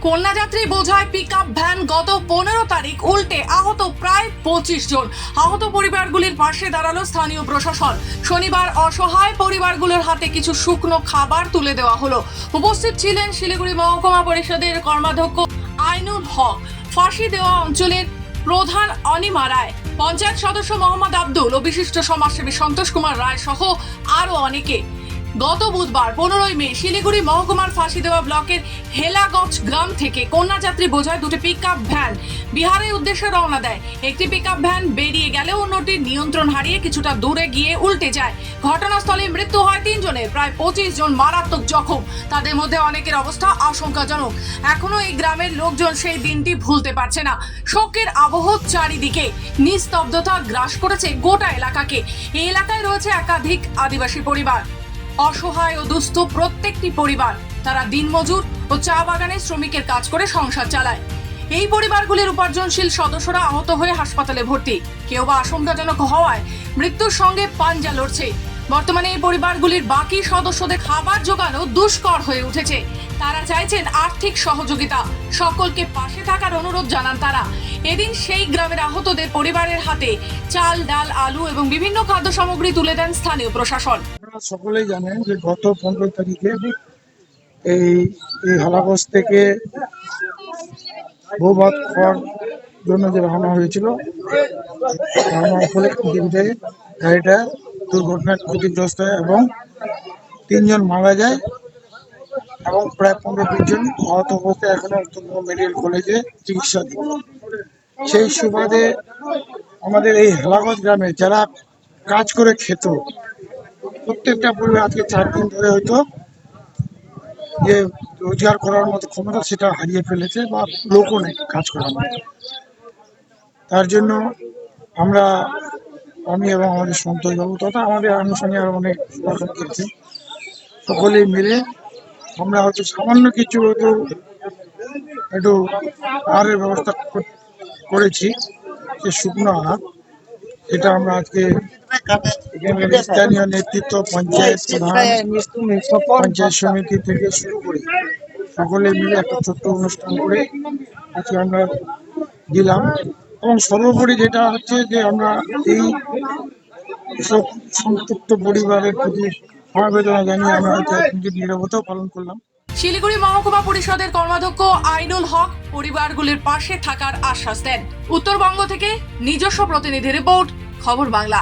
কন্যাযাত্রী বোঝায় pickup van গত 15 তারিখ উল্টে আহত প্রায় 25 জন। আহত পরিবারগুলির পাশে দাঁড়ালো স্থানীয় প্রশাসন। শনিবার অসহায় পরিবারগুলোর হাতে কিছু শুকনো খাবার তুলে দেওয়া হলো। উপস্থিত ছিলেন শিলিগুড়ি মহকুমা পরিষদের কর্মাধ্যক্ষ আইনুল হক, ফাঁসি দেওয়া অঞ্চলের প্রধান অনিমা রায়, পঞ্চায়েত সদস্য মোহাম্মদ আব্দুল ও বিশিষ্ট সমাজসেবী সন্তোষ কুমার রায় সহ আরো অনেকে। গত বুধবার 15 মে শিলিগুড়ি মহকুমার ফাঁসি দেওয়া ব্লকের হেলাগঞ্জ গ্রাম থেকে কন্যাযাত্রী বোঝায় দুটি পিকআপ ভ্যান বিহারের উদ্দেশ্যে রওনা দেয়। একটি পিকআপ ভ্যান বেরিয়ে গেলে অন্যটির নিয়ন্ত্রণ হারিয়ে কিছুটা দূরে গিয়ে উল্টে যায়। ঘটনাস্থলে মৃত্যু হয় 3 জনের, প্রায় 25 জন মারাত্মক জখম। তাদের মধ্যে অনেকের অবস্থা আশঙ্কাজনক। এখনো এই গ্রামের লোকজন সেই দিনটি ভুলতে পারছে না। শোকের আবহ চারিদিকে, নিস্তব্ধতা গ্রাস করেছে গোটা এলাকাকে। এই এলাকায় রয়েছে একাধিক আদিবাসী পরিবার, অসহায় ও দুস্থ প্রত্যেকটি পরিবার। তারা দিনমজুর ও চা বাগানে শ্রমিকের কাজ করে সংসার চালায়। এই পরিবারগুলির উপার্জনশীল সদস্যরা আহত হয়ে হাসপাতালে ভর্তি, কেউ বা আশঙ্কাজনক হওয়ায় মৃত্যুর সঙ্গে পাঞ্জা লড়ছে। বর্তমানে এই পরিবারগুলির বাকি সদস্যদের খাবার জোগানো দুষ্কর হয়ে উঠেছে। তারা চাইছেন আর্থিক সহযোগিতা, সকলকে পাশে থাকার অনুরোধ জানান তারা। এদিন সেই গ্রামের আহতদের পরিবারের হাতে চাল, ডাল, আলু এবং বিভিন্ন খাদ্য সামগ্রী তুলে দেন স্থানীয় প্রশাসন। আপনারা সকলেই জানেন যে গত 15 তারিখে এই হালাগঞ্জ থেকে বৌভাত খাওয়ার জন্য যে রওনা হয়েছিল, রওনার ফলে গাড়িটা দুর্ঘটনায় ক্ষতিগ্রস্ত হয় এবং 3 জন মারা যায় এবং প্রায় 15-20 জন আহত অবস্থায় এখনো উত্তরবঙ্গ মেডিকেল কলেজে চিকিৎসাধীন। সেই সুবাদে আমাদের এই হালাগঞ্জ গ্রামে যারা কাজ করে খেত, প্রত্যেকটা পরিবার আজকে 4 দিন ধরে হয়তো যে রোজগার করার মতো ক্ষমতা সেটা হারিয়ে ফেলেছে বা লোকও নেই কাজ করার মতো। তার জন্য আমি এবং আমাদের সন্তোষবাবু তথা আমাদের আনুষঙ্গিক আরো অনেক পড়াশোনা করছে, সকলেই মিলে আমরা হয়তো সামান্য কিছু হয়তো একটু আহারের ব্যবস্থা করেছি, যে শুকনো আহার, এটা আমরা আজকে স্থানীয় নেতৃত্ব, পঞ্চায়েত প্রধান, পঞ্চায়েত সমিতি থেকে শুরু করে সকলে মিলে একটা ছোট্ট অনুষ্ঠান করে আজকে আমরা দিলাম। এবং সর্বোপরি যেটা হচ্ছে যে আমরা এই সব সংযুক্ত পরিবারের প্রতি সমবেদনা জানিয়ে আমরা নীরবতাও পালন করলাম। শিলিগুড়ি মহকুমা পরিষদের কর্মাধ্যক্ষ আইনুল হক পরিবারগুলির পাশে থাকার আশ্বাস দেন। উত্তরবঙ্গ থেকে নিজস্ব প্রতিনিধি রিপোর্ট, খবর বাংলা।